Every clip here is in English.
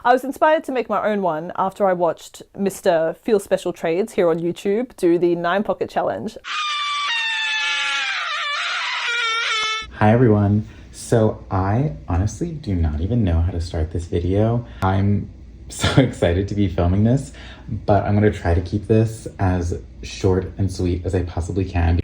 I was inspired to make my own one after I watched Mr. Feel Special Trades here on YouTube do the 9-pocket challenge. Hi everyone. So I honestly do not even know how to start this video. I'm so excited to be filming this, but I'm gonna try to keep this as short and sweet as I possibly can,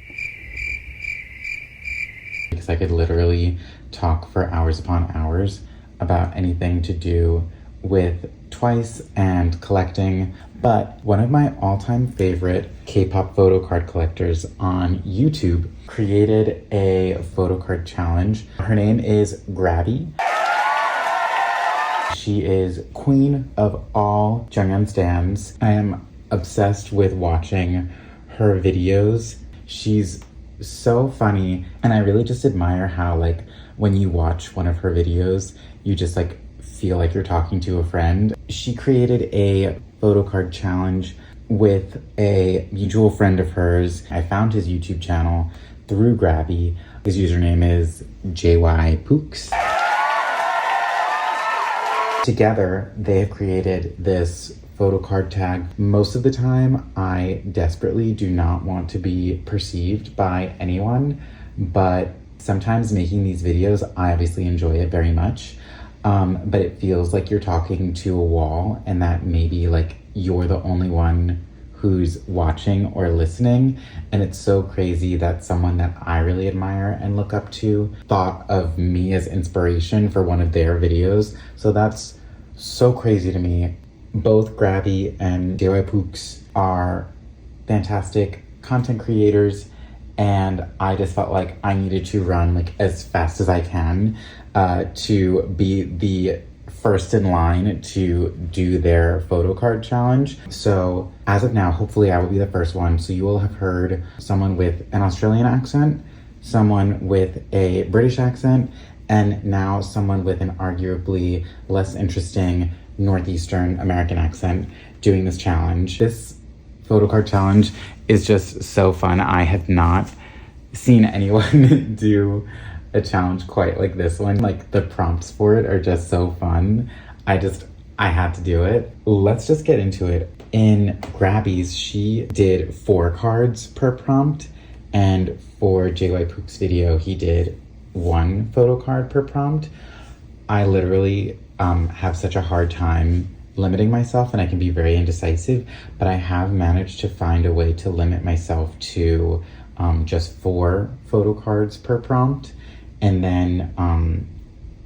because I could literally talk for hours upon hours about anything to do with Twice and collecting. But one of my all-time favorite K-pop photo card collectors on YouTube created a photo card challenge. Her name is Grabby. She is queen of all Junghyun stans. I am obsessed with watching her videos. She's so funny, and I really just admire how, like, when you watch one of her videos, you just like feel like you're talking to a friend. She created a photo card challenge with a mutual friend of hers. I found his YouTube channel through Grabby. His username is JYPooks. Together, they have created this photo card tag. Most of the time, I desperately do not want to be perceived by anyone, but sometimes making these videos, I obviously enjoy it very much. But it feels like you're talking to a wall, and that maybe like you're the only one who's watching or listening. And it's so crazy that someone that I really admire and look up to thought of me as inspiration for one of their videos. So that's so crazy to me. Both Grabby and JYPooks are fantastic content creators, and I just felt like I needed to run like as fast as I can to be the first in line to do their photo card challenge. So as of now, hopefully I will be the first one. So you will have heard someone with an Australian accent, someone with a British accent, and now someone with an arguably less interesting Northeastern American accent doing this challenge. This photo card challenge is just so fun. I have not seen anyone do a challenge quite like this one. Like, the prompts for it are just so fun. I had to do it. Let's just get into it. In Grabby's, she did 4 cards per prompt, and for JYPooks' video, he did 1 photo card per prompt. I literally have such a hard time limiting myself, and I can be very indecisive, but I have managed to find a way to limit myself to just 4 photo cards per prompt. And then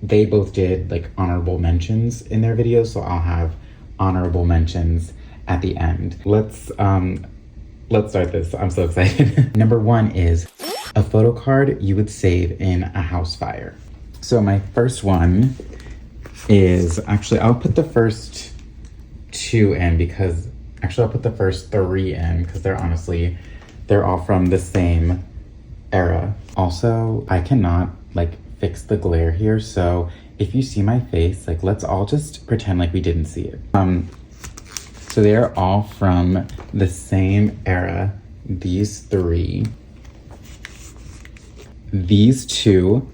they both did like honorable mentions in their videos, so I'll have honorable mentions at the end. Let's start this. I'm so excited. Number 1 is a photo card you would save in a house fire. So my first one is, actually I'll put the first 2 in, because actually I'll put the first 3 in, because they're all from the same era. Also, I cannot like fix the glare here, so if you see my face, like, let's all just pretend like we didn't see it. So they're all from the same era, these 3. These 2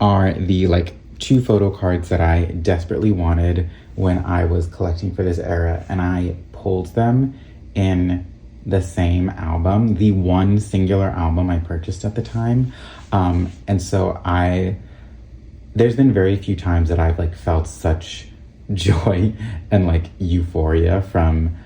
are the like 2 photo cards that I desperately wanted when I was collecting for this era, and I pulled them in the same album, the one singular album I purchased at the time. And so there's been very few times that I've like felt such joy and like euphoria from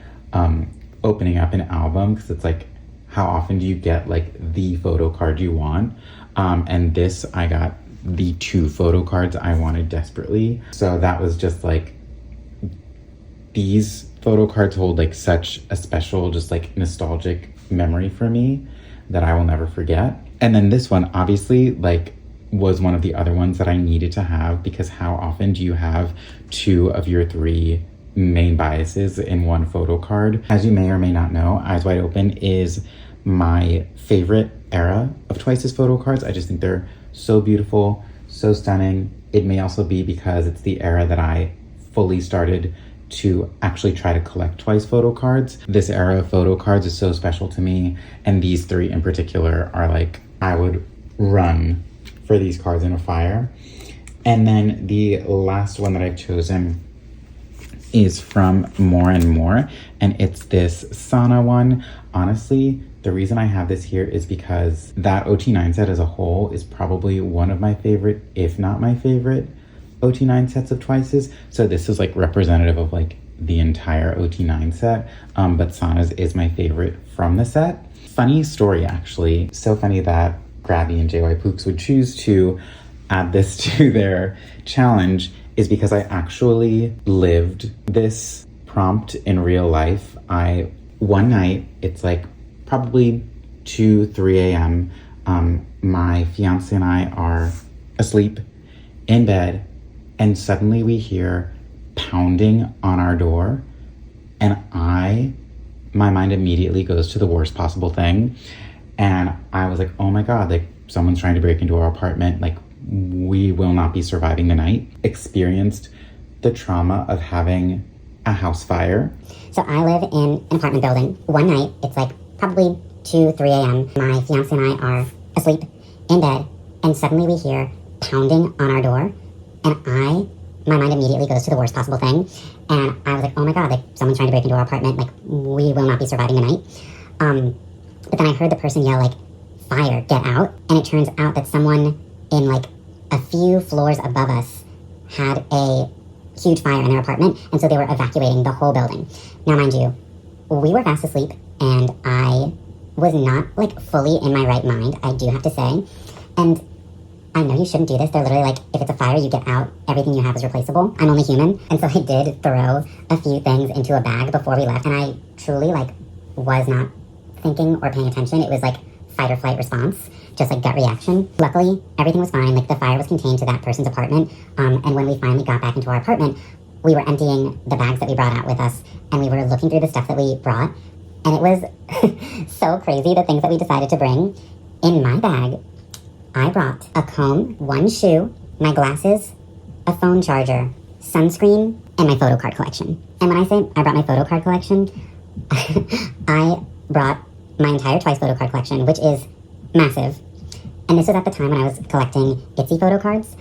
opening up an album, because it's like, how often do you get like the photo card you want? And this, I got the 2 photo cards I wanted desperately. So that was just like, these photo cards hold like such a special, just like nostalgic memory for me that I will never forget. And then this one obviously like was one of the other ones that I needed to have, because how often do you have 2 of your 3 main biases in one photo card? As you may or may not know, Eyes Wide Open is my favorite era of Twice's photo cards. I just think they're so beautiful, so stunning. It may also be because it's the era that I fully started to actually try to collect twice photo cards. This era of photo cards is so special to me, and these three in particular are like, I would run for these cards in a fire. And then the last one that I've chosen is from More and More, and it's this Sana one. Honestly, the reason I have this here is because that OT9 set as a whole is probably one of my favorite, if not my favorite, OT9 sets of Twices. So this is like representative of like the entire OT9 set, but Sana's is my favorite from the set. Funny story, actually. So funny that Grabby and JY Pooks would choose to add this to their challenge is because I actually lived this prompt in real life. One night, it's like probably 2, 3 a.m. My fiance and I are asleep in bed, and suddenly we hear pounding on our door, and my mind immediately goes to the worst possible thing. And I was like, oh my God, like someone's trying to break into our apartment. Like, we will not be surviving the night. Experienced the trauma of having a house fire. So I live in an apartment building. One night, it's like probably 2, 3 a.m. My fiance and I are asleep in bed, and suddenly we hear pounding on our door, and my mind immediately goes to the worst possible thing. And I was like, oh my God, like someone's trying to break into our apartment. Like, we will not be surviving the night. But then I heard the person yell like, fire, get out. And it turns out that someone in like a few floors above us had a huge fire in their apartment, and so they were evacuating the whole building. Now, mind you, we were fast asleep, and I was not like fully in my right mind, I do have to say. And I know you shouldn't do this. They're literally like, if it's a fire, you get out. Everything you have is replaceable. I'm only human. And so I did throw a few things into a bag before we left, and I truly like was not thinking or paying attention. It was like fight or flight response, just like gut reaction. Luckily, everything was fine. Like the fire was contained to that person's apartment. And when we finally got back into our apartment, we were emptying the bags that we brought out with us, and we were looking through the stuff that we brought. And it was so crazy, the things that we decided to bring. In my bag, I brought a comb, 1 shoe, my glasses, a phone charger, sunscreen, and my photo card collection. And when I say I brought my photo card collection, I brought my entire Twice photo card collection, which is massive. And this was at the time when I was collecting Itsy photo cards.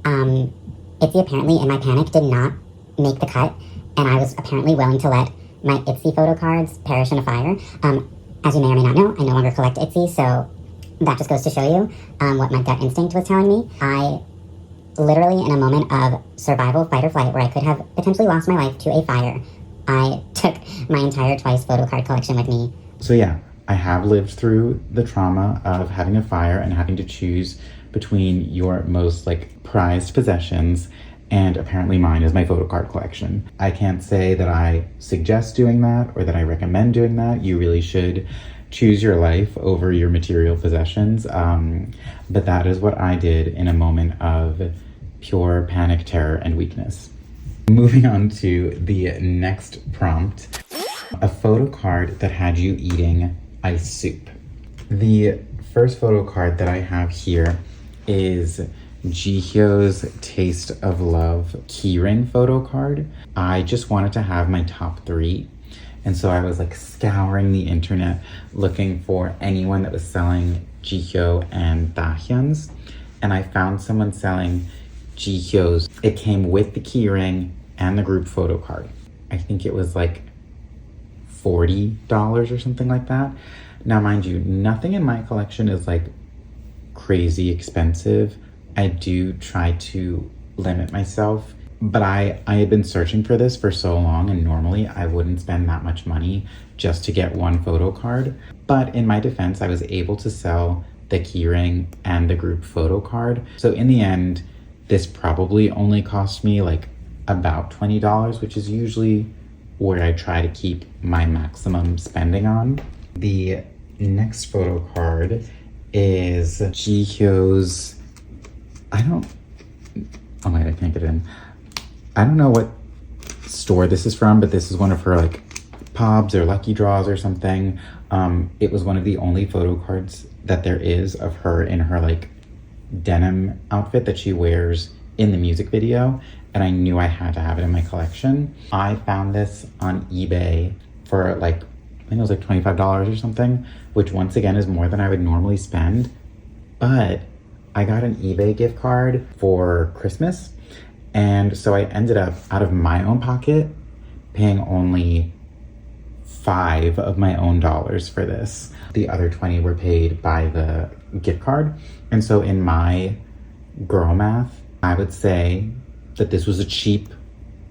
Itsy apparently, in my panic, did not make the cut, and I was apparently willing to let my Itsy photo cards perish in a fire. As you may or may not know, I no longer collect Itsy, so that just goes to show you what my gut instinct was telling me. I literally, in a moment of survival, fight or flight, where I could have potentially lost my life to a fire, I took my entire Twice photo card collection with me. So yeah, I have lived through the trauma of having a fire and having to choose between your most like prized possessions, and apparently mine is my photo card collection. I can't say that I suggest doing that or that I recommend doing that. You really should choose your life over your material possessions. But that is what I did in a moment of pure panic, terror, and weakness. Moving on to the next prompt, a photo card that had you eating ice soup. The first photo card that I have here is Jihyo's Taste of Love keyring photo card. I just wanted to have my top 3. And so I was like scouring the internet looking for anyone that was selling Jihyo and Dahyun's. And I found someone selling Jihyo's. It came with the keyring and the group photo card. I think it was like $40 or something like that. Now, mind you, nothing in my collection is like crazy expensive. I do try to limit myself, but I had been searching for this for so long, and normally I wouldn't spend that much money just to get one photo card. But in my defense, I was able to sell the keyring and the group photo card. So in the end, this probably only cost me like about $20, which is usually where I try to keep my maximum spending on. The next photo card is Jihyo's, I can't get it in. I don't know what store this is from, but this is one of her like Pobs or Lucky Draws or something. It was one of the only photo cards that there is of her in her like denim outfit that she wears in the music video. and I knew I had to have it in my collection. I found this on eBay for like, I think it was like $25 or something, which once again is more than I would normally spend. But I got an eBay gift card for Christmas. And so I ended up, out of my own pocket, paying only $5 of my own dollars for this. The other 20 were paid by the gift card. And so in my girl math, I would say that this was a cheap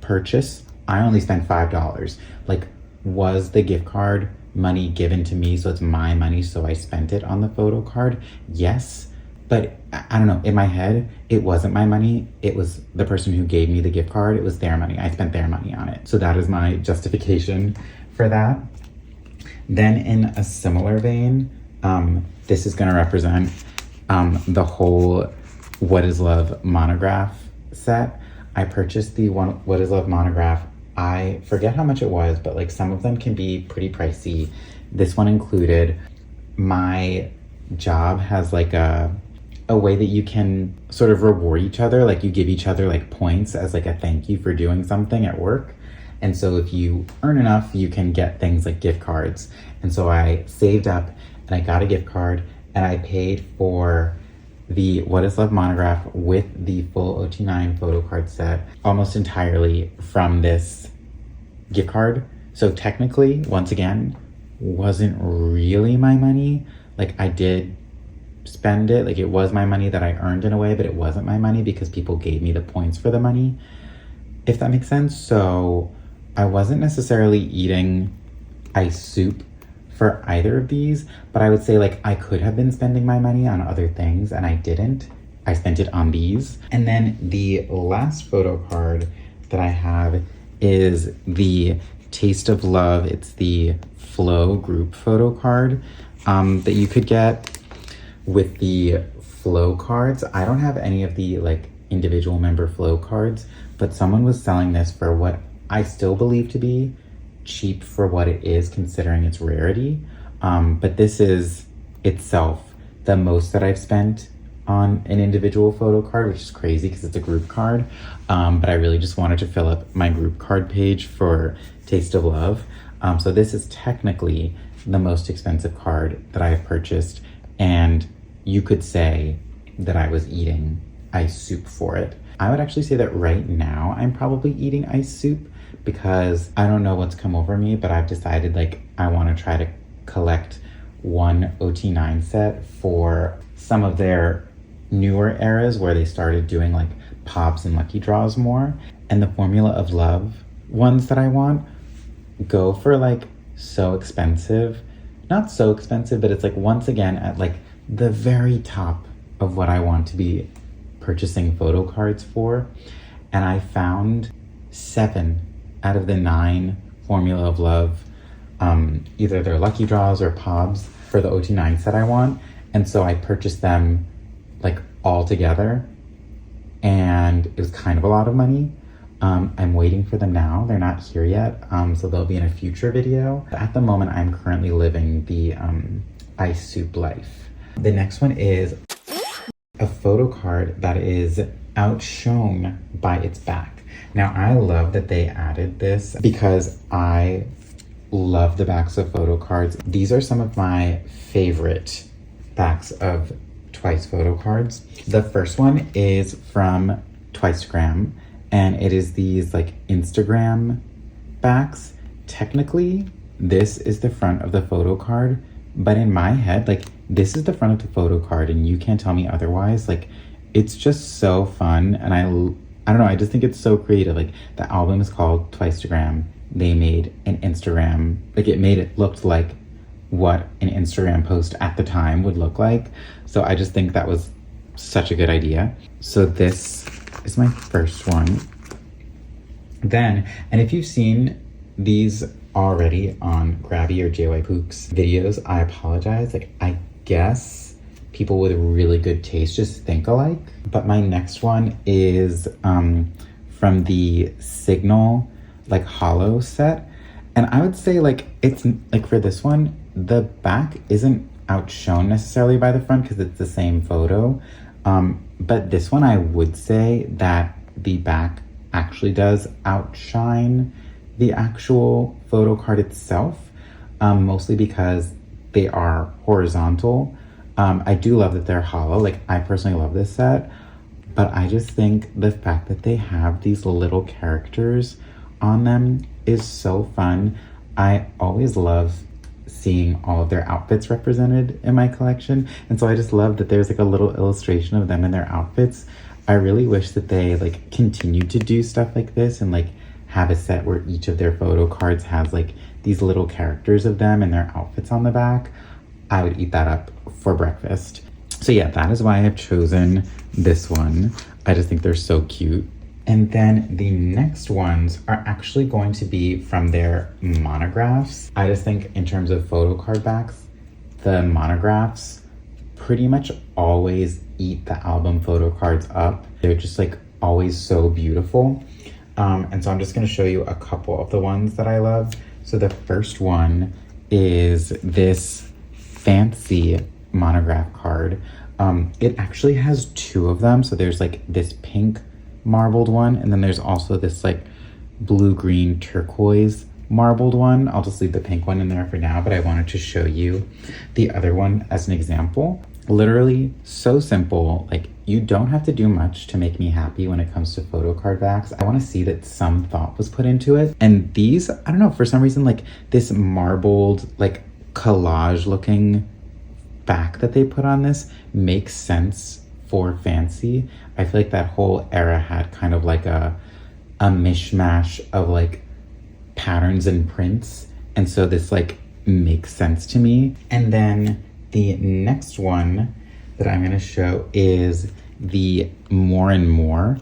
purchase. I only spent $5. Like, was the gift card money given to me, so it's my money, so I spent it on the photo card? Yes. But I don't know, in my head, it wasn't my money. It was the person who gave me the gift card. It was their money. I spent their money on it. So that is my justification for that. Then in a similar vein, this is gonna represent the whole What is Love monograph set. I purchased the What is Love monograph. I forget how much it was, but like some of them can be pretty pricey. This one included. My job has like a way that you can sort of reward each other. Like you give each other like points as like a thank you for doing something at work. And so if you earn enough, you can get things like gift cards. And so I saved up and I got a gift card and I paid for the What is Love monograph with the full OT9 photo card set almost entirely from this gift card. So technically, once again, wasn't really my money. Like I did spend it, like it was my money that I earned in a way, but it wasn't my money because people gave me the points for the money, if that makes sense. So I wasn't necessarily eating ice soup for either of these, but I would say like I could have been spending my money on other things and I didn't. I spent it on these. And then the last photo card that I have is the Taste of Love. It's the Flow group photo card that you could get with the Flow cards. I don't have any of the like individual member Flow cards, but someone was selling this for what I still believe to be cheap for what it is, considering its rarity. But this is itself the most that I've spent on an individual photo card, which is crazy because it's a group card. But I really just wanted to fill up my group card page for Taste of Love. So this is technically the most expensive card that I have purchased. And you could say that I was eating ice soup for it. I would actually say that right now I'm probably eating ice soup because I don't know what's come over me, but I've decided like I want to try to collect one OT9 set for some of their newer eras where they started doing like pops and lucky draws more. And the Formula of Love ones that I want go for like so expensive. Not so expensive, but it's like once again at like the very top of what I want to be purchasing photo cards for. And I found 7 out of the 9 Formula of Love, either their lucky draws or pobs for the OT9 set I want. And so I purchased them like all together and it was kind of a lot of money. I'm waiting for them now. They're not here yet, so they'll be in a future video. At the moment, I'm currently living the ice soup life. The next one is a photo card that is outshone by its back. Now, I love that they added this because I love the backs of photo cards. These are some of my favorite backs of Twice photo cards. The first one is from Twicegram. And it is these like Instagram backs. Technically, this is the front of the photo card, but in my head, like this is the front of the photo card and you can't tell me otherwise. Like it's just so fun. And I don't know, I just think it's so creative. Like the album is called Twicegram. They made an Instagram, like it made it look like what an Instagram post at the time would look like. So I just think that was such a good idea. So this is my first one. Then, and if you've seen these already on Grabby or JY Pook's videos, I apologize. Like, I guess people with really good taste just think alike. But my next one is from the Signal, like, hollow set. And I would say, like, it's, like, for this one, the back isn't outshone necessarily by the front because it's the same photo. But this one, I would say that the back actually does outshine the actual photo card itself, mostly because they are horizontal. I do love that they're hollow. Like, I personally love this set, but I just think the fact that they have these little characters on them is so fun. I always love seeing all of their outfits represented in my collection, and so I just love that there's like a little illustration of them in their outfits. I really wish that they like continue to do stuff like this and like have a set where each of their photo cards has like these little characters of them and their outfits on the back. I would eat that up for breakfast. So yeah, that is why I've chosen this one. I just think they're so cute. And then the next ones are actually going to be from their monographs. I just think in terms of photo card backs, the monographs pretty much always eat the album photo cards up. They're just like always so beautiful. And so I'm just gonna show you a couple of the ones that I love. So the first one is this fancy monograph card. It actually has two of them. So there's like this pink marbled one, and then there's also this like blue-green turquoise marbled one. I'll just leave the pink one in there for now, but I wanted to show you the other one as an example. Literally so simple. Like, you don't have to do much to make me happy when it comes to photo card backs. I want to see that some thought was put into it. And these, I don't know, for some reason, like this marbled, like collage looking back that they put on this makes sense for fancy. I feel like that whole era had kind of like a mishmash of like patterns and prints. And so this like makes sense to me. And then the next one that I'm gonna show is the More and More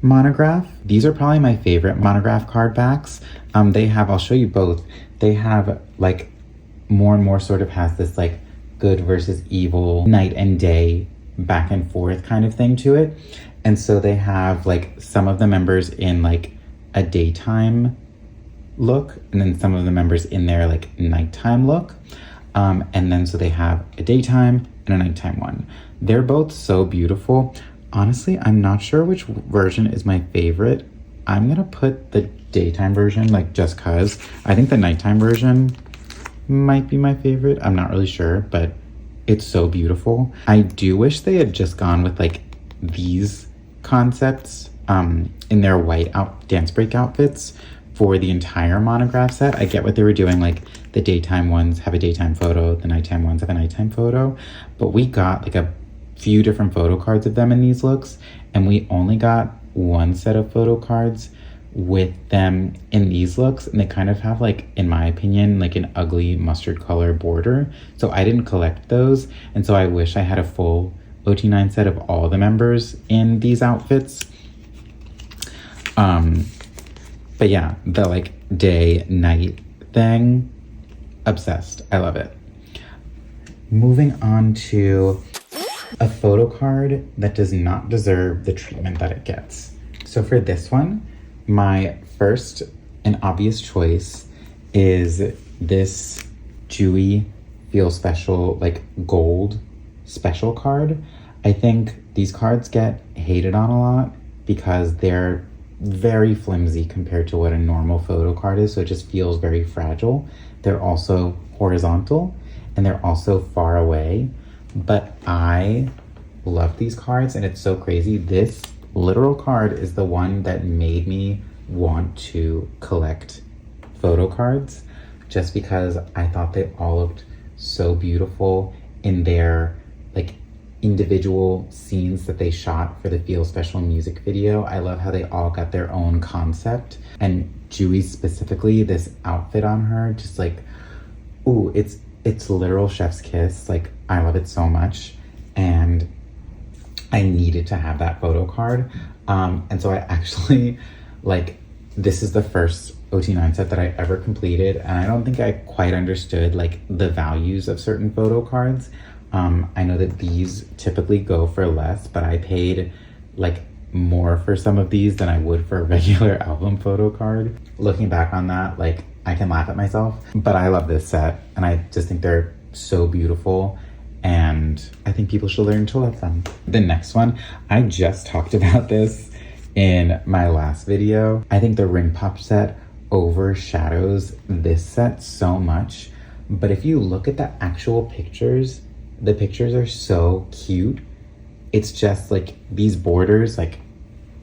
monograph. These are probably my favorite monograph card backs. They have, I'll show you both. They have like More and More sort of has this like good versus evil, night and day, back and forth kind of thing to it. And so they have like some of the members in like a daytime look, and then some of the members in their like nighttime look. And then so they have a daytime and a nighttime one. They're both so beautiful. Honestly, I'm not sure which version is my favorite. I'm gonna put the daytime version, like just cause. I think the nighttime version might be my favorite. I'm not really sure, but it's so beautiful. I do wish they had just gone with like these concepts in their white dance break outfits for the entire monograph set. I get what they were doing, like the daytime ones have a daytime photo, the nighttime ones have a nighttime photo, but we got like a few different photo cards of them in these looks, and we only got one set of photo cards with them in these looks, and they kind of have like, in my opinion, like an ugly mustard color border. So I didn't collect those, and so I wish I had a full OT9 set of all the members in these outfits. But yeah, the like day night thing, obsessed. I love it. Moving on to a photo card that does not deserve the treatment that it gets. So for this one, my first and obvious choice is this Dewy Feel Special like gold special card. I think these cards get hated on a lot because they're very flimsy compared to what a normal photo card is, so it just feels very fragile. They're also horizontal and they're also far away, but I love these cards, and it's so crazy. This literal card is the one that made me want to collect photo cards, just because I thought they all looked so beautiful in their like individual scenes that they shot for the Feel Special music video. I love how they all got their own concept, and Dewy specifically, this outfit on her, just like, ooh, it's literal chef's kiss. Like, I love it so much, and I needed to have that photo card. And so I actually, like, this is the first OT9 set that I ever completed, and I don't think I quite understood like the values of certain photo cards. I know that these typically go for less, but I paid like more for some of these than I would for a regular album photo card. Looking back on that, like, I can laugh at myself, but I love this set, and I just think they're so beautiful, and I think people should learn to love them. The next one, I just talked about this in my last video. I think the ring pop set overshadows this set so much, but if you look at the actual pictures, the pictures are so cute. It's just like these borders, like,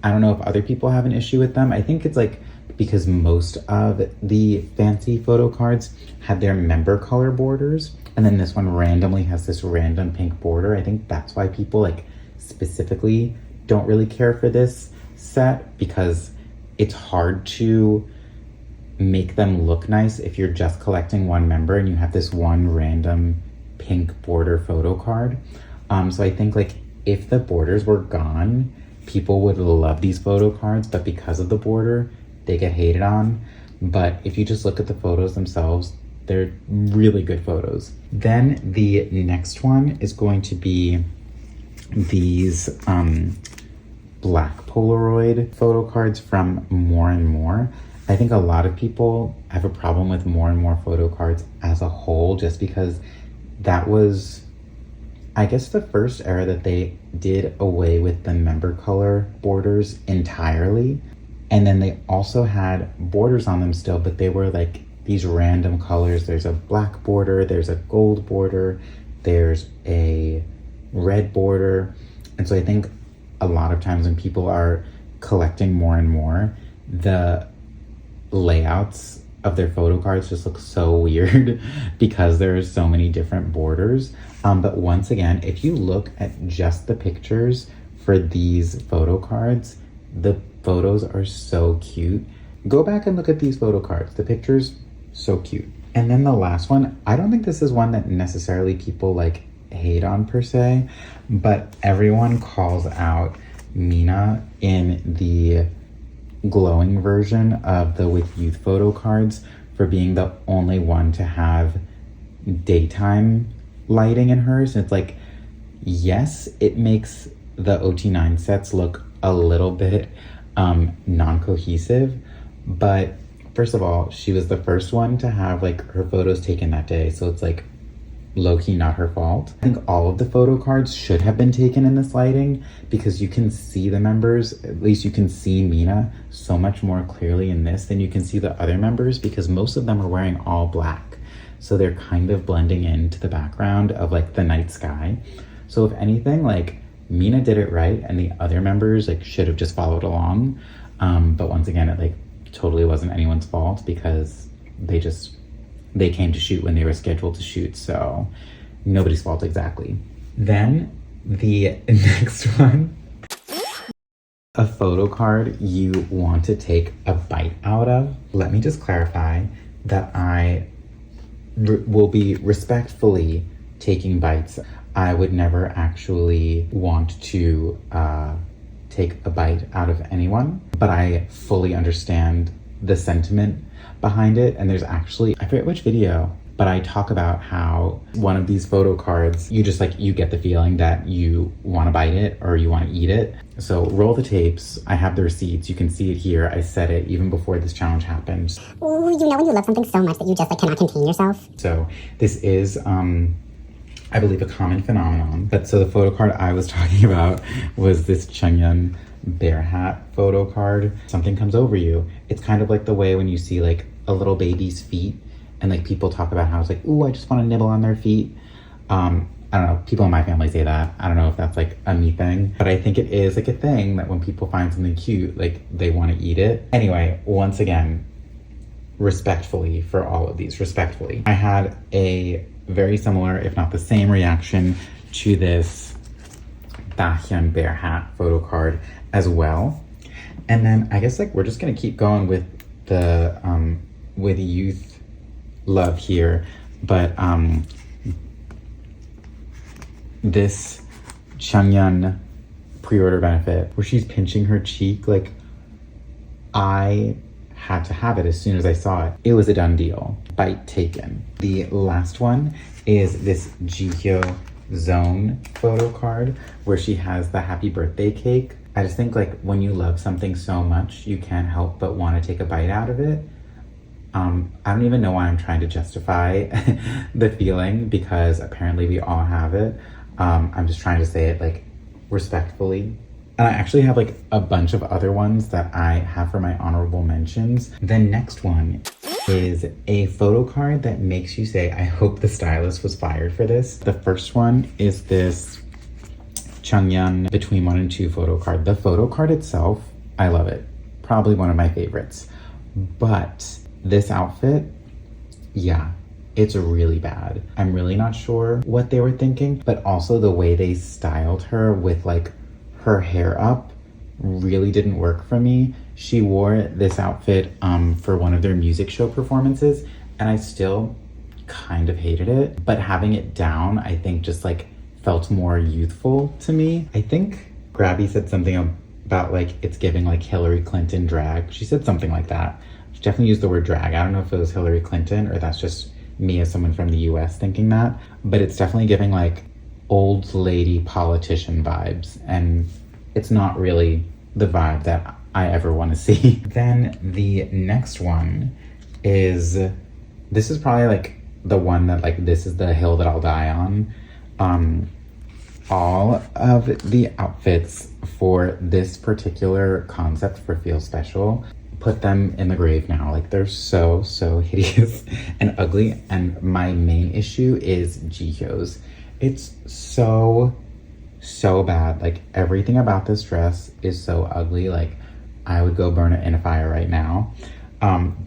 I don't know if other people have an issue with them. I think it's like because most of the fancy photo cards had their member color borders, and then this one randomly has this random pink border. I think that's why people like specifically don't really care for this set, because it's hard to make them look nice if you're just collecting one member and you have this one random pink border photo card. So I think like if the borders were gone, people would love these photo cards, but because of the border, they get hated on. But if you just look at the photos themselves, they're really good photos. Then the next one is going to be these black Polaroid photo cards from More and More. I think a lot of people have a problem with More and More photo cards as a whole, just because that was, I guess, the first era that they did away with the member color borders entirely. And then they also had borders on them still, but they were like these random colors. There's a black border, there's a gold border, there's a red border. And so I think a lot of times when people are collecting More and More, the layouts of their photo cards just look so weird because there are so many different borders. But once again, if you look at just the pictures for these photo cards, the photos are so cute. Go back and look at these photo cards. The pictures, so cute. And then the last one, I don't think this is one that necessarily people like hate on per se, but everyone calls out Mina in the glowing version of the With Youth photo cards for being the only one to have daytime lighting in hers. It's like, yes, it makes the OT9 sets look a little bit non-cohesive, but first of all, she was the first one to have like her photos taken that day, so it's like low-key not her fault. I think all of the photo cards should have been taken in this lighting because you can see the members, at least you can see Mina so much more clearly in this than you can see the other members, because most of them are wearing all black, so they're kind of blending into the background of like the night sky. So if anything, like Mina did it right and the other members like should have just followed along. But once again, it like totally wasn't anyone's fault because they came to shoot when they were scheduled to shoot, so nobody's fault exactly. Then the next one, a photo card you want to take a bite out of. Let me just clarify that I will be respectfully taking bites. I would never actually want to take a bite out of anyone, but I fully understand the sentiment behind it. And there's actually, I forget which video, but I talk about how one of these photo cards, you just like, you get the feeling that you want to bite it or you want to eat it. So roll the tapes. I have the receipts. You can see it here. I said it even before this challenge happened. Ooh, you know when you love something so much that you just like cannot contain yourself? So this is, I believe, a common phenomenon. But so the photo card I was talking about was this Chunhyun bear hat photo card. Something comes over you. It's kind of like the way when you see like a little baby's feet and like people talk about how it's like, ooh, I just want to nibble on their feet. I don't know, people in my family say that. I don't know if that's like a me thing, but I think it is like a thing that when people find something cute, like they want to eat it. Anyway, once again, respectfully for all of these, respectfully. I had a very similar, if not the same reaction to this Dahyun bear hat photo card as well. And then I guess like we're just gonna keep going with the with youth love here, but this Chunhyun pre-order benefit where she's pinching her cheek, like I had to have it as soon as I saw it. It was a done deal. Bite taken. The last one is this Jihyo Zone photo card where she has the happy birthday cake. I just think like when you love something so much, you can't help but want to take a bite out of it. I don't even know why I'm trying to justify the feeling because apparently we all have it. I'm just trying to say it like respectfully And I actually have like a bunch of other ones that I have for my honorable mentions. The next one is a photo card that makes you say, I hope the stylist was fired for this. The first one is this Changyeon Between 1 and 2 photo card. The photo card itself, I love it. Probably one of my favorites. But this outfit, yeah, it's really bad. I'm really not sure what they were thinking, but also the way they styled her with like her hair up really didn't work for me. She wore this outfit for one of their music show performances, and I still kind of hated it. But having it down, I think just like felt more youthful to me. I think Grabby said something about like it's giving like Hillary Clinton drag. She said something like that. She definitely used the word drag. I don't know if it was Hillary Clinton or that's just me as someone from the US thinking that, but it's definitely giving like old lady politician vibes, and it's not really the vibe that I ever want to see. Then the next one is, this is probably like the one that like, this is the hill that I'll die on. All of the outfits for this particular concept for Feel Special, put them in the grave now. Like they're so hideous and ugly. And my main issue is Jihyo's. It's so bad. Like everything about this dress is so ugly. Like I would go burn it in a fire right now.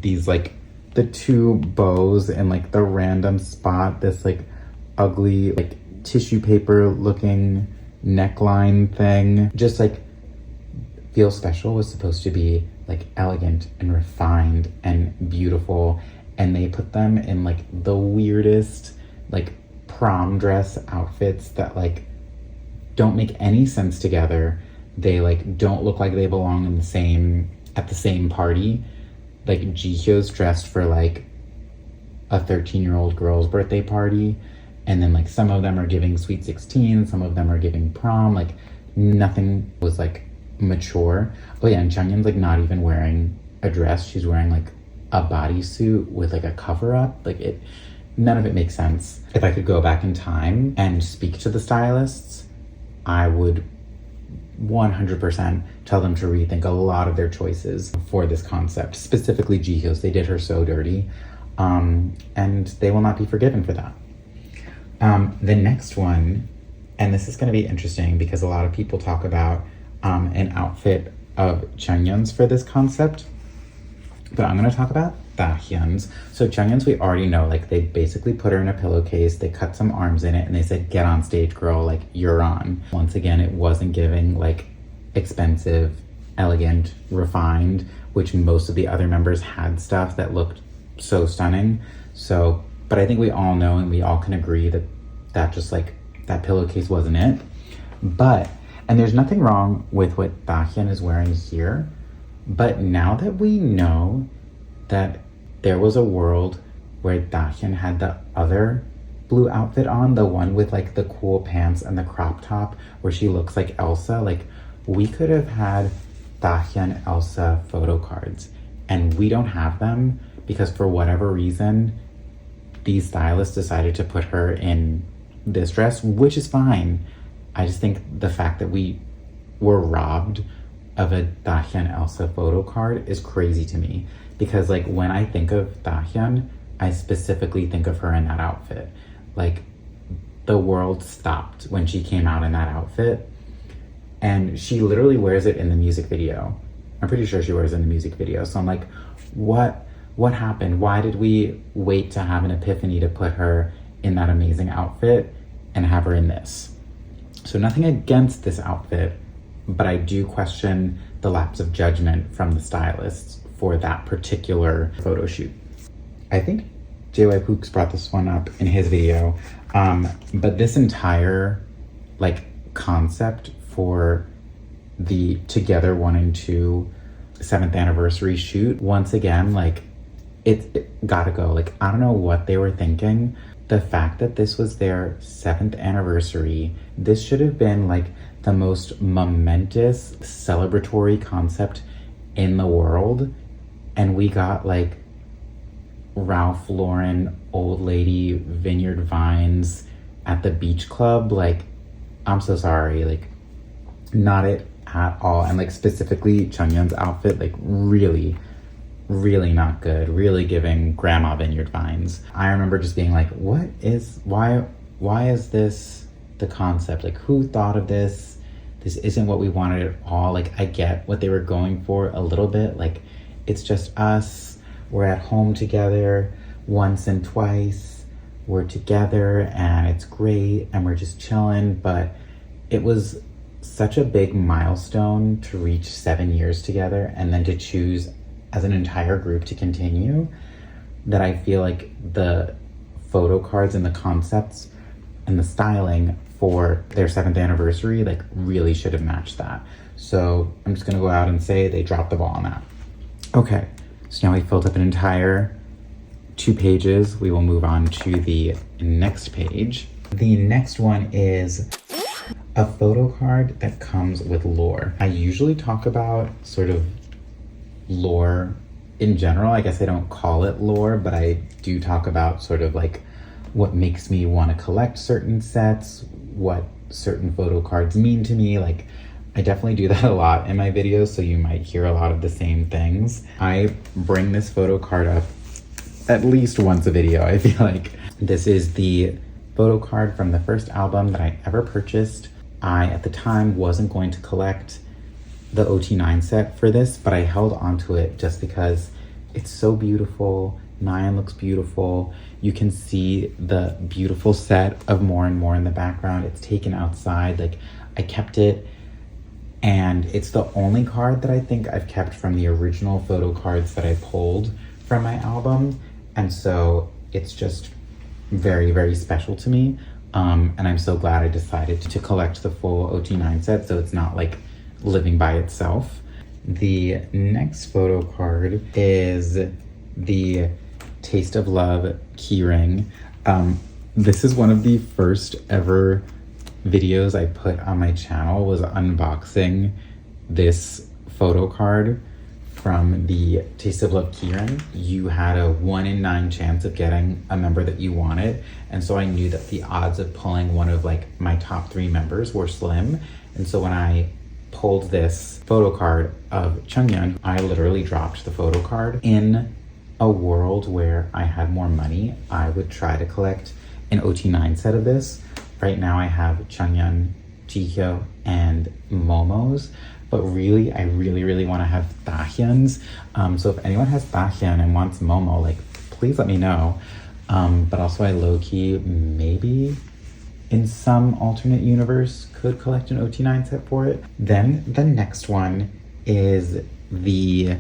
These like the two bows and like the random spot, this like ugly like tissue paper looking neckline thing. Just like Feel Special was supposed to be like elegant and refined and beautiful, and they put them in like the weirdest like prom dress outfits that like don't make any sense together. They like don't look like they belong in at the same party. Like Jihyo's dressed for like a 13-year-old girl's birthday party, and then like some of them are giving Sweet 16, some of them are giving prom. Like nothing was like mature. Oh yeah, and Changyeon's like not even wearing a dress. She's wearing like a bodysuit with like a cover up. Like none of it makes sense. If I could go back in time and speak to the stylists, I would 100% tell them to rethink a lot of their choices for this concept, specifically Jihyo's. They did her so dirty, and they will not be forgiven for that. The next one, and this is going to be interesting because a lot of people talk about an outfit of Changyeon's for this concept, but I'm going to talk about Dahyun's. So Changyeon's, we already know, like they basically put her in a pillowcase, they cut some arms in it, and they said, get on stage, girl, like you're on. Once again, it wasn't giving like expensive, elegant, refined, which most of the other members had stuff that looked so stunning. So, but I think we all know and we all can agree that just like that pillowcase wasn't it. But, and there's nothing wrong with what Dahyun is wearing here, but now that we know that there was a world where Dahyun had the other blue outfit on, the one with like the cool pants and the crop top where she looks like Elsa, like we could have had Dahyun Elsa photo cards, and we don't have them because for whatever reason these stylists decided to put her in this dress, which is fine. I just think the fact that we were robbed of a Dahyun Elsa photo card is crazy to me, because like when I think of Dahyun, I specifically think of her in that outfit. Like the world stopped when she came out in that outfit, and she literally wears it in the music video. I'm pretty sure she wears it in the music video. So I'm like, what happened? Why did we wait to have an epiphany to put her in that amazing outfit and have her in this? So nothing against this outfit, but I do question the lapse of judgment from the stylists for that particular photo shoot. I think JY Pooks brought this one up in his video, but this entire like concept for the Together 1 and 2 7th anniversary shoot, once again, like it gotta go. Like I don't know what they were thinking. The fact that this was their 7th anniversary, this should have been like the most momentous celebratory concept in the world, and we got like Ralph Lauren old lady vineyard vines at the beach club. Like I'm so sorry, like not it at all. And like specifically Chungyeon's outfit, like really not good, really giving grandma vineyard vines. I remember just being like, why is this the concept? Like, who thought of this? This isn't what we wanted at all. Like, I get what they were going for a little bit. Like, it's just us. We're at home together once and twice. We're together and it's great and we're just chilling. But it was such a big milestone to reach 7 years together and then to choose as an entire group to continue, that I feel like the photo cards and the concepts and the styling for their 7th anniversary like really should have matched that. So I'm just gonna go out and say they dropped the ball on that. Okay, so now we filled up an entire 2 pages. We will move on to the next page. The next one is a photo card that comes with lore. I usually talk about sort of lore in general. I guess I don't call it lore, but I do talk about sort of like what makes me want to collect certain sets, what certain photo cards mean to me. Like, I definitely do that a lot in my videos, so you might hear a lot of the same things. I bring this photo card up at least once a video, I feel like. This is the photo card from the first album that I ever purchased. I, at the time, wasn't going to collect the OT9 set for this, but I held onto it just because it's so beautiful. Nyan looks beautiful. You can see the beautiful set of More and More in the background. It's taken outside. Like, I kept it, and it's the only card that I think I've kept from the original photo cards that I pulled from my album, and so it's just very, very special to me. And I'm so glad I decided to collect the full OT9 set, so it's not like living by itself. The next photo card is the Taste of Love keyring. This is one of the first ever videos I put on my channel, was unboxing this photo card from the Taste of Love keyring. You had a 1 in 9 chance of getting a member that you wanted, and so I knew that the odds of pulling one of like my top 3 members were slim. And so when I pulled this photo card of Chungyeon, I literally dropped the photo card. In a world where I had more money, I would try to collect an OT9 set of this. Right now I have Chungyeon, Jihyo, and Momo's, but really, I really want to have Taehyun's. So if anyone has Taehyun and wants Momo, like, please let me know. But also I low-key, maybe in some alternate universe, could collect an OT9 set for it. Then the next one is the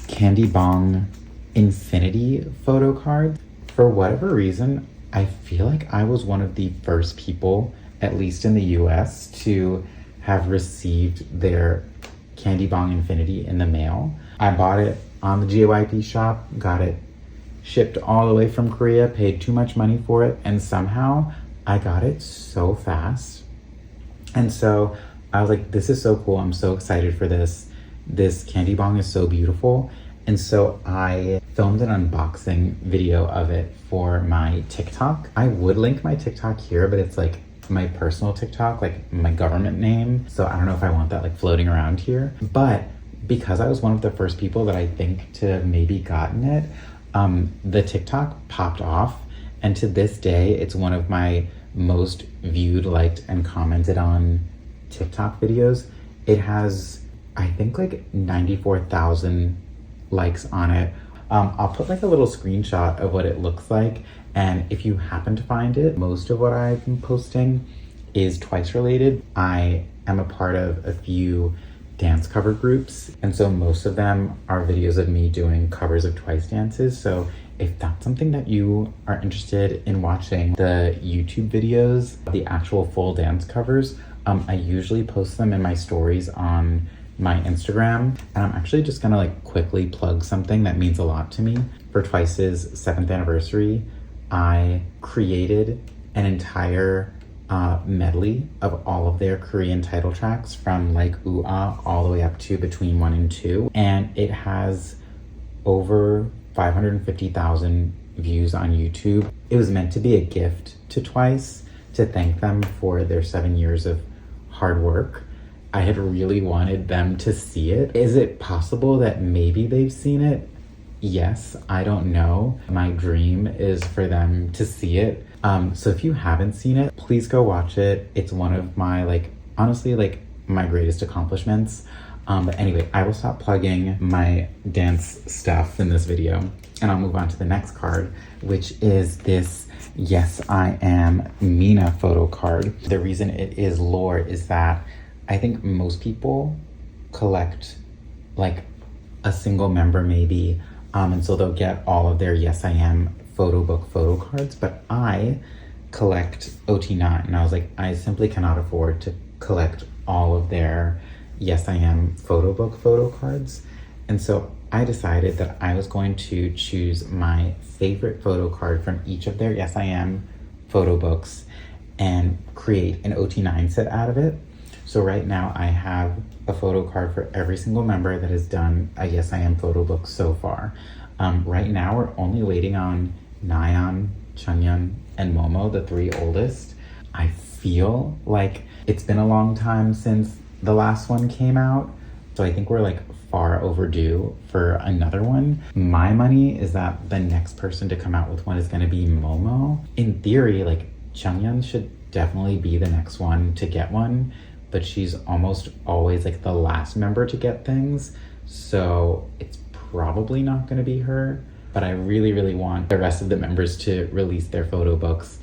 Candy Bong Infinity photo card. For whatever reason, I feel like I was one of the first people, at least in the US, to have received their Candy Bong Infinity in the mail. I bought it on the JYP shop, got it shipped all the way from Korea, paid too much money for it, and somehow I got it so fast. And so I was like, this is so cool. I'm so excited for this. This candy bong is so beautiful. And so I filmed an unboxing video of it for my TikTok. I would link my TikTok here, but it's like my personal TikTok, like my government name. So I don't know if I want that like floating around here. But because I was one of the first people that I think to have maybe gotten it, the TikTok popped off. And to this day, it's one of my most viewed, liked, and commented on TikTok videos. It has, I think, like 94,000 likes on it. I'll put like a little screenshot of what it looks like. And if you happen to find it, most of what I've been posting is Twice related. I am a part of a few dance cover groups, and so most of them are videos of me doing covers of Twice dances. So if that's something that you are interested in watching, the YouTube videos, the actual full dance covers, I usually post them in my stories on my Instagram. And I'm actually just gonna like quickly plug something that means a lot to me. For Twice's 7th anniversary, I created an entire medley of all of their Korean title tracks from like Ooh-Ah all the way up to Between 1 and 2. And it has over 550,000 views on YouTube. It was meant to be a gift to Twice, to thank them for their 7 years of hard work. I had really wanted them to see it. Is it possible that maybe they've seen it? Yes, I don't know. My dream is for them to see it. So if you haven't seen it, please go watch it. It's one of my, like, honestly, like, my greatest accomplishments. But anyway, I will stop plugging my dance stuff in this video, and I'll move on to the next card, which is this Yes I Am Mina photo card. The reason it is lore is that I think most people collect like a single member maybe, and so they'll get all of their Yes I Am photo book photo cards, but I collect OT9, and I was like, I simply cannot afford to collect all of their Yes I Am photo book photo cards. And so I decided that I was going to choose my favorite photo card from each of their Yes I Am photo books and create an OT9 set out of it. So right now I have a photo card for every single member that has done a Yes I Am photo book so far. Right now we're only waiting on Nayeon, Chungyeon, and Momo, the three oldest. I feel like it's been a long time since the last one came out, so I think we're like far overdue for another one. My money is that the next person to come out with one is going to be Momo. In theory, like, Chungyeon should definitely be the next one to get one, but she's almost always like the last member to get things, so it's probably not going to be her. But I really, really want the rest of the members to release their photo books,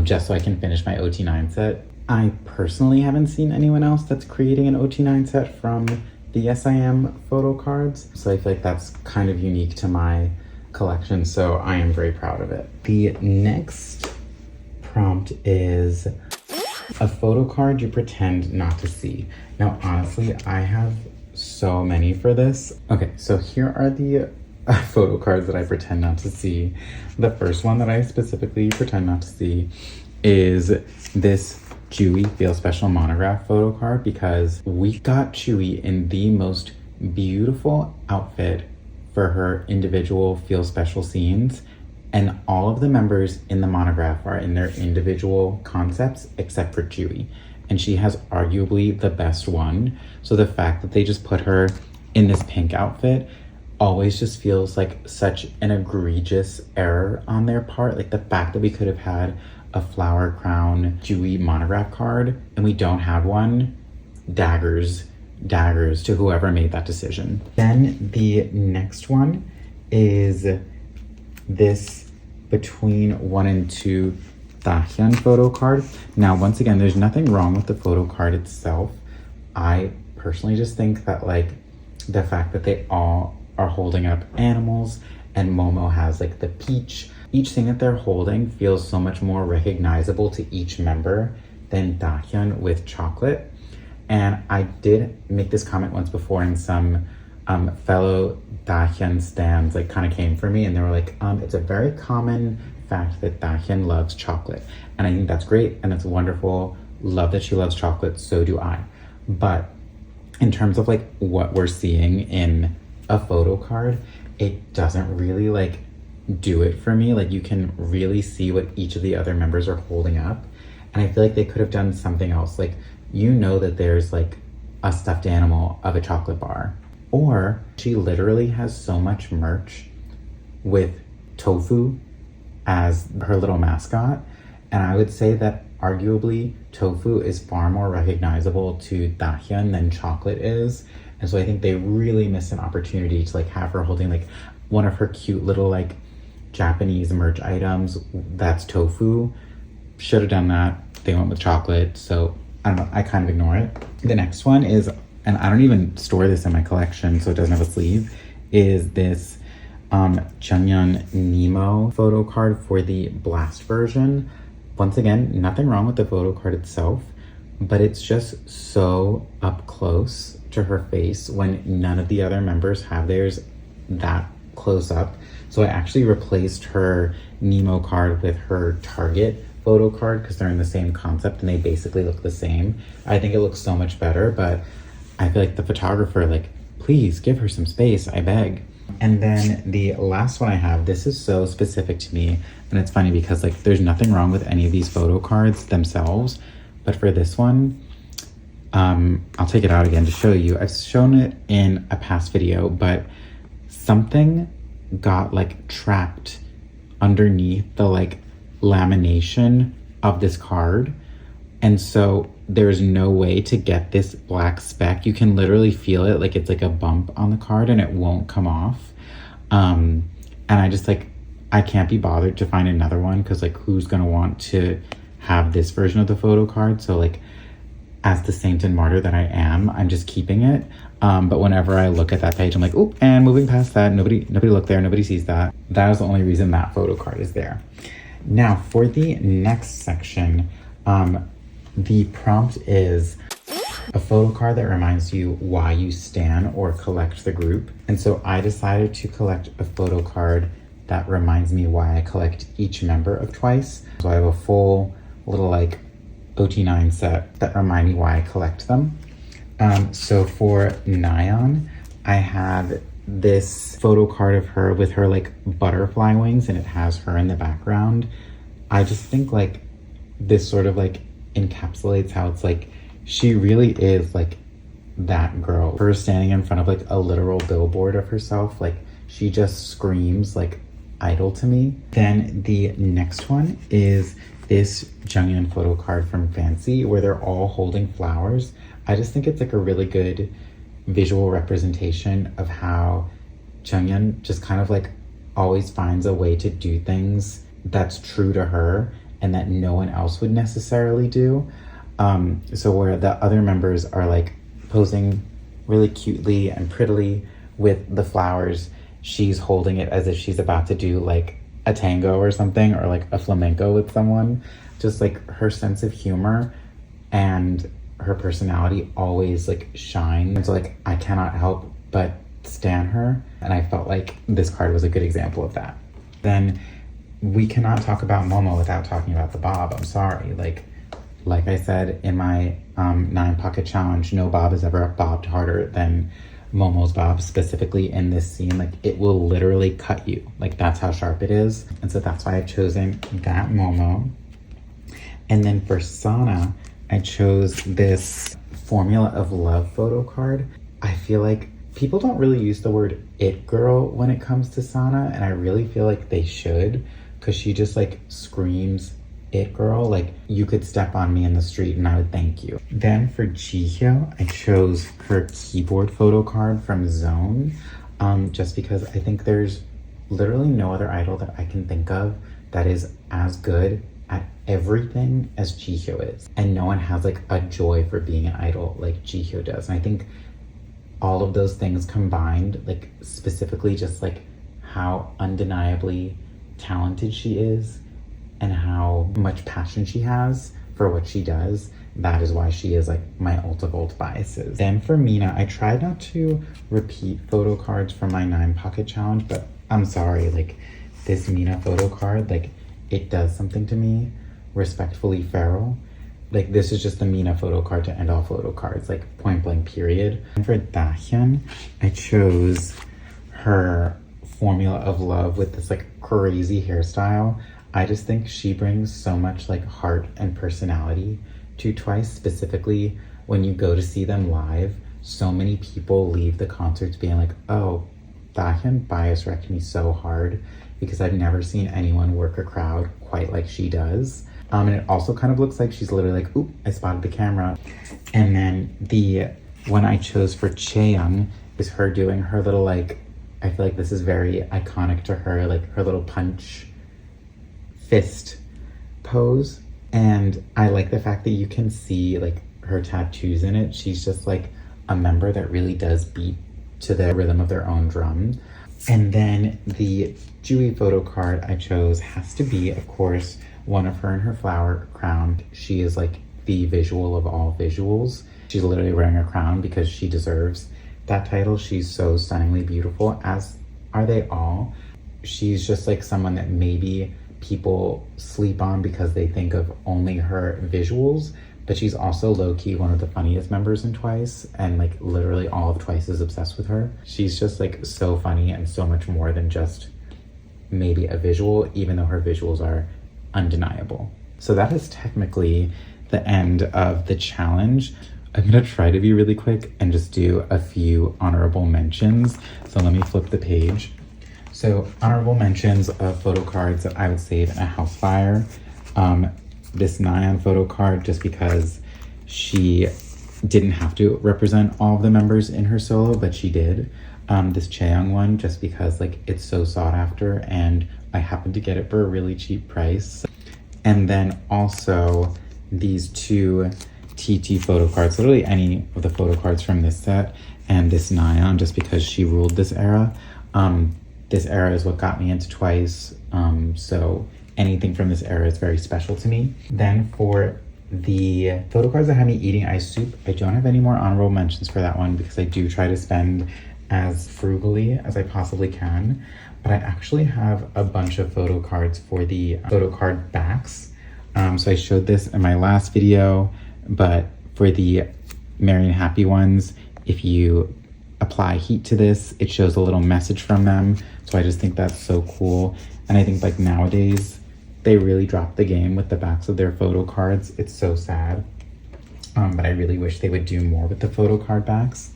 just so I can finish my OT9 set. I personally haven't seen anyone else that's creating an OT9 set from the Yes I Am photo cards, so I feel like that's kind of unique to my collection, so I am very proud of it. The next prompt is a photo card you pretend not to see. Now, honestly, I have so many for this. Okay, so here are the photo cards that I pretend not to see. The first one that I specifically pretend not to see is this Chewy Feel Special monograph photo card, because we got Chewy in the most beautiful outfit for her individual Feel Special scenes, and all of the members in the monograph are in their individual concepts except for Chewy, and she has arguably the best one. So the fact that they just put her in this pink outfit always just feels like such an egregious error on their part. Like the fact that we could have had a flower crown Chewy monograph card and we don't have one, daggers to whoever made that decision. Then the next one is this Between 1 and 2 Taehyun photo card. Now, once again, there's nothing wrong with the photo card itself. I personally just think that like the fact that they all are holding up animals and Momo has like the peach, each thing that they're holding feels so much more recognizable to each member than Taehyun with chocolate. And I did make this comment once before, and some fellow Taehyun stans like kind of came for me and they were like, it's a very common fact that Taehyun loves chocolate. And I think that's great and it's wonderful. Love that she loves chocolate, so do I. But in terms of like what we're seeing in a photo card, it doesn't really like do it for me. Like you can really see what each of the other members are holding up, and I feel like they could have done something else. Like, you know that there's like a stuffed animal of a chocolate bar, or she literally has so much merch with tofu as her little mascot, and I would say that arguably tofu is far more recognizable to Taehyun than chocolate is. And so I think they really missed an opportunity to like have her holding like one of her cute little like Japanese merch items that's tofu. Should have done that. They went with chocolate, so I don't know, I kind of ignore it. The next one is, and I don't even store this in my collection so it doesn't have a sleeve, is this Chungyeon Nemo photo card for the Blast version. Once again, nothing wrong with the photo card itself, but it's just so up close to her face when none of the other members have theirs that close up. So I actually replaced her Nemo card with her Target photo card because they're in the same concept and they basically look the same. I think it looks so much better, but I feel like the photographer, like, please give her some space, I beg. And then the last one I have, this is so specific to me, and it's funny because like there's nothing wrong with any of these photo cards themselves, but for this one, I'll take it out again to show you. I've shown it in a past video, but something got like trapped underneath the like lamination of this card. And so there's no way to get this black speck. You can literally feel it, like it's like a bump on the card and it won't come off. And I just like, I can't be bothered to find another one because like who's gonna want to have this version of the photo card? So like, as the saint and martyr that I am, I'm just keeping it. But whenever I look at that page, I'm like, oh, and moving past that, nobody look there, nobody sees that. That is the only reason that photo card is there. Now for the next section, the prompt is a photo card that reminds you why you stan or collect the group. And so I decided to collect a photo card that reminds me why I collect each member of Twice. So I have a full little like OT9 set that remind me why I collect them. So for Nyan, I have this photo card of her with her like butterfly wings and it has her in the background. I just think like this sort of like encapsulates how it's like she really is like that girl. Her standing in front of like a literal billboard of herself, like she just screams like idol to me. Then the next one is this Junghyun photo card from Fancy where they're all holding flowers. I just think it's like a really good visual representation of how Junghyun just kind of like always finds a way to do things that's true to her and that no one else would necessarily do. So where the other members are like posing really cutely and prettily with the flowers, she's holding it as if she's about to do like a tango or something, or like a flamenco with someone. Just like her sense of humor and her personality always like shine. So like I cannot help but stan her, and I felt like this card was a good example of that. Then we cannot talk about Momo without talking about the bob. I'm sorry. Like I said in my 9-pocket challenge, no bob has ever bobbed harder than Momo's bob, specifically in this scene. Like it will literally cut you. Like that's how sharp it is. And so that's why I've chosen that Momo. And then for Sana, I chose this Formula of Love photo card. I feel like people don't really use the word it girl when it comes to Sana, and I really feel like they should, because she just like screams it girl. Like you could step on me in the street and I would thank you. Then for Jihyo, I chose her keyboard photo card from Zone, just because I think there's literally no other idol that I can think of that is as good at everything as Jihyo is. And no one has like a joy for being an idol like Jihyo does. And I think all of those things combined, like specifically just like how undeniably talented she is and how much passion she has for what she does, that is why she is like my ult of ult biases. Then for Mina, I tried not to repeat photo cards from my 9-pocket challenge, but I'm sorry, like this Mina photo card, like it does something to me. Respectfully feral. Like this is just the Mina photo card to end all photo cards, like point blank period. And for Dahyun, I chose her Formula of Love with this like crazy hairstyle. I just think she brings so much like heart and personality to Twice, specifically when you go to see them live. So many people leave the concerts being like, oh, Dahyun bias wrecked me so hard, because I've never seen anyone work a crowd quite like she does. And it also kind of looks like she's literally like, oop, I spotted the camera. And then the one I chose for Chaeyoung is her doing her little like, I feel like this is very iconic to her, like her little punch fist pose. And I like the fact that you can see like her tattoos in it. She's just like a member that really does beat to the rhythm of their own drum. And then the Jui photo card I chose has to be, of course, one of her in her flower crown. She is like the visual of all visuals. She's literally wearing a crown because she deserves that title. She's so stunningly beautiful, as are they all. She's just like someone that maybe people sleep on because they think of only her visuals, but she's also low-key one of the funniest members in Twice, and like literally all of Twice is obsessed with her. She's just like so funny and so much more than just maybe a visual, even though her visuals are undeniable. So that is technically the end of the challenge. I'm gonna try to be really quick and just do a few honorable mentions. So let me flip the page. So honorable mentions of photo cards that I would save in a house fire. This Nyan photo card, just because she didn't have to represent all of the members in her solo, but she did. This Chaeyoung one, just because like it's so sought after and I happened to get it for a really cheap price. And then also these two TT photo cards, literally any of the photo cards from this set, and this Nyan, just because she ruled this era. This era is what got me into Twice, so anything from this era is very special to me. Then for the photo cards that had me eating ice soup, I don't have any more honorable mentions for that one because I do try to spend as frugally as I possibly can. But I actually have a bunch of photo cards for the photo card backs. So I showed this in my last video, but for the Merry and Happy ones, if you apply heat to this, it shows a little message from them. So I just think that's so cool. And I think like nowadays, they really dropped the game with the backs of their photo cards. It's so sad. But I really wish they would do more with the photo card backs.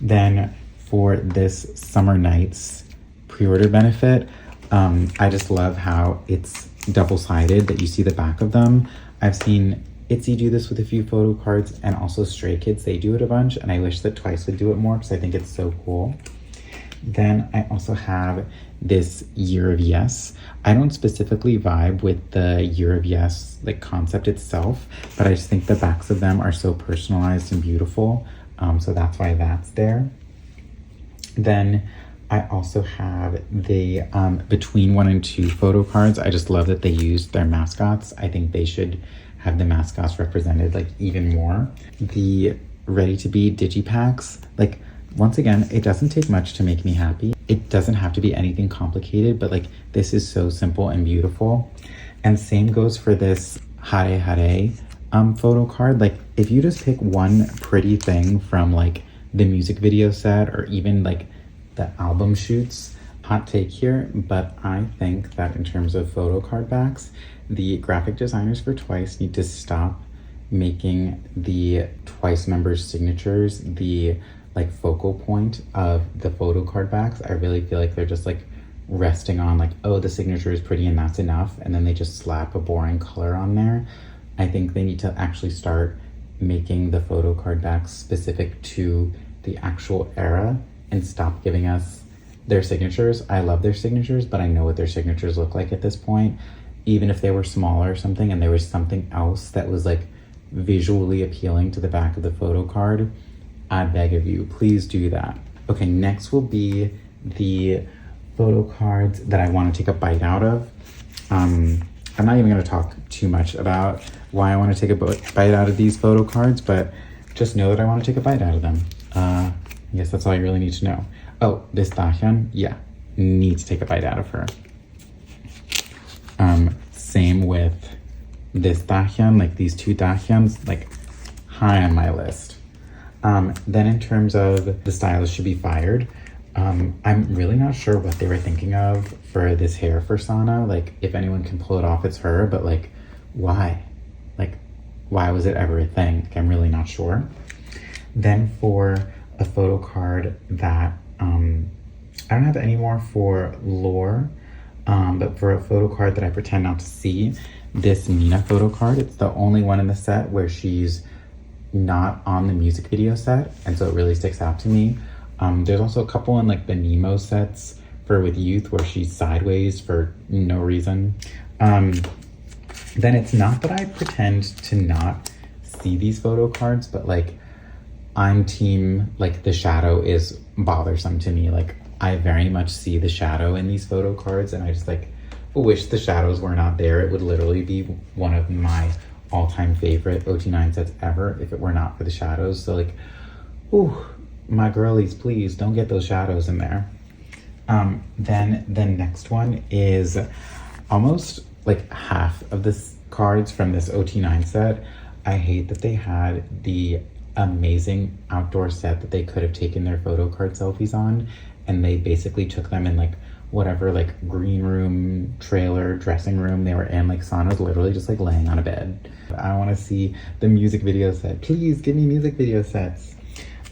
Then for this Summer Nights pre-order benefit, I just love how it's double-sided, that you see the back of them. I've seen ITZY do this with a few photo cards, and also Stray Kids, they do it a bunch, and I wish that Twice would do it more because I think it's so cool. Then I also have this Year of Yes. I don't specifically vibe with the Year of Yes like concept itself, but I just think the backs of them are so personalized and beautiful, so that's why that's there. Then I also have the Between 1 and 2 photo cards. I just love that they used their mascots. I think they should have the mascots represented like even more. The Ready to Be Digipacks, like once again, it doesn't take much to make me happy. It doesn't have to be anything complicated, but like this is so simple and beautiful. And same goes for this Hare Hare photo card. Like if you just pick one pretty thing from like the music video set or even like the album shoots, hot take here, but I think that in terms of photo card backs, the graphic designers for Twice need to stop making the Twice members' signatures the like focal point of the photo card backs. I really feel like they're just like resting on like, oh, the signature is pretty and that's enough, and then they just slap a boring color on there. I think they need to actually start making the photo card backs specific to the actual era and stop giving us their signatures. I love their signatures, but I know what their signatures look like at this point. Even if they were smaller or something and there was something else that was like visually appealing to the back of the photo card, I beg of you, please do that. Okay, next will be the photo cards that I want to take a bite out of. I'm not even going to talk too much about why I want to take a bite out of these photo cards, but just know that I want to take a bite out of them. I guess that's all you really need to know. Oh, this Dahyun, yeah, need to take a bite out of her. Same with this Dahyun, like these two Dahyuns, like high on my list. Then in terms of the stylist should be fired, I'm really not sure what they were thinking of for this hair for Sana. Like if anyone can pull it off, it's her, but like why? Like why was it ever a thing? Like, I'm really not sure. Then for a photo card that, I don't have any more for Lore, but for a photo card that I pretend not to see, this Mina photo card, it's the only one in the set where she's not on the music video set, and so it really sticks out to me. There's also a couple in like the Nemo sets for with Youth where she's sideways for no reason. Then it's not that I pretend to not see these photo cards, but like I'm team like the shadow is bothersome to me. Like I very much see the shadow in these photo cards, and I just like wish the shadows were not there. It would literally be one of my all-time favorite OT9 sets ever if it were not for the shadows. So like, ooh, my girlies, please don't get those shadows in there. Then the next one is almost like half of this cards from this OT9 set. I hate that they had the amazing outdoor set that they could have taken their photo card selfies on, and they basically took them in like whatever like green room, trailer, dressing room they were in. Like Sana's literally just like laying on a bed. I want to see the music video set. Please give me music video sets.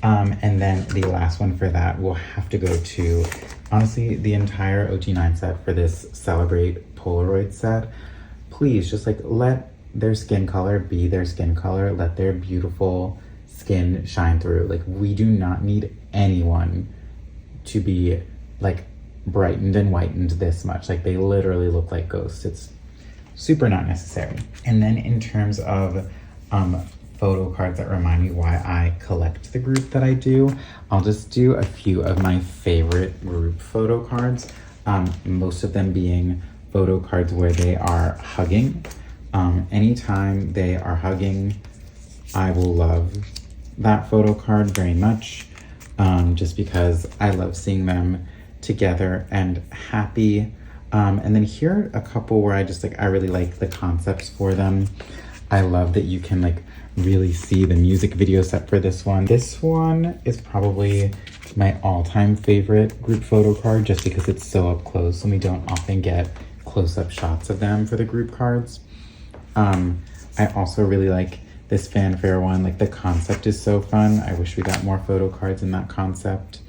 And then the last one for that will have to go to, honestly, the entire OG9 set for this Celebrate Polaroid set. Please just like let their skin color be their skin color. Let their beautiful skin shine through. Like, we do not need anyone to be like brightened and whitened this much. Like, they literally look like ghosts. It's super not necessary. And then in terms of photo cards that remind me why I collect the group that I do, I'll just do a few of my favorite group photo cards, most of them being photo cards where they are hugging. Anytime they are hugging, I will love that photo card very much, just because I love seeing them together and happy. And then here are a couple where I really like the concepts for them. I love that you can like really see the music video set for this one. This one is probably my all-time favorite group photo card, just because it's so up close and we don't often get close-up shots of them for the group cards. I also really like this fanfare one. Like, the concept is so fun. I wish we got more photo cards in that concept.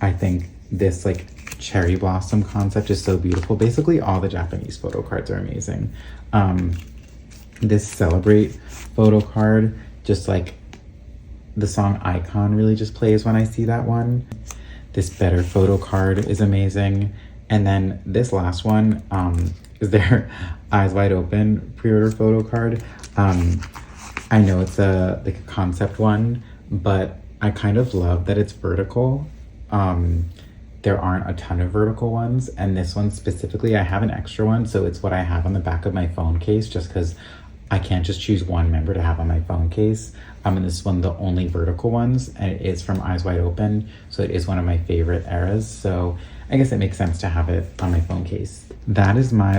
I think this like cherry blossom concept is so beautiful. Basically all the Japanese photo cards are amazing. This Celebrate photo card, just like the song Icon really just plays when I see that one. This Better photo card is amazing. And then this last one is their Eyes Wide Open pre-order photo card. I know it's a like a concept one, but I kind of love that it's vertical. There aren't a ton of vertical ones, and this one specifically, I have an extra one, so it's what I have on the back of my phone case, just because I can't just choose one member to have on my phone case. And this is one of the only vertical ones, and it is from Eyes Wide Open, so it is one of my favorite eras, so I guess it makes sense to have it on my phone case. That is my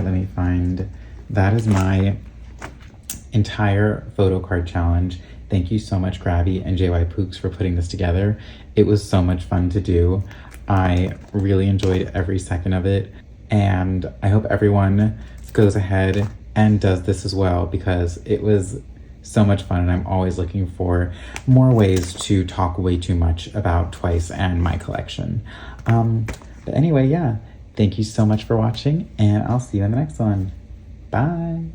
entire photo card challenge. Thank you so much, Grabby and JY Pooks, for putting this together. It was so much fun to do. I really enjoyed every second of it, and I hope everyone goes ahead and does this as well, because it was so much fun, and I'm always looking for more ways to talk way too much about Twice and my collection. But anyway, yeah, thank you so much for watching, and I'll see you in the next one. Bye.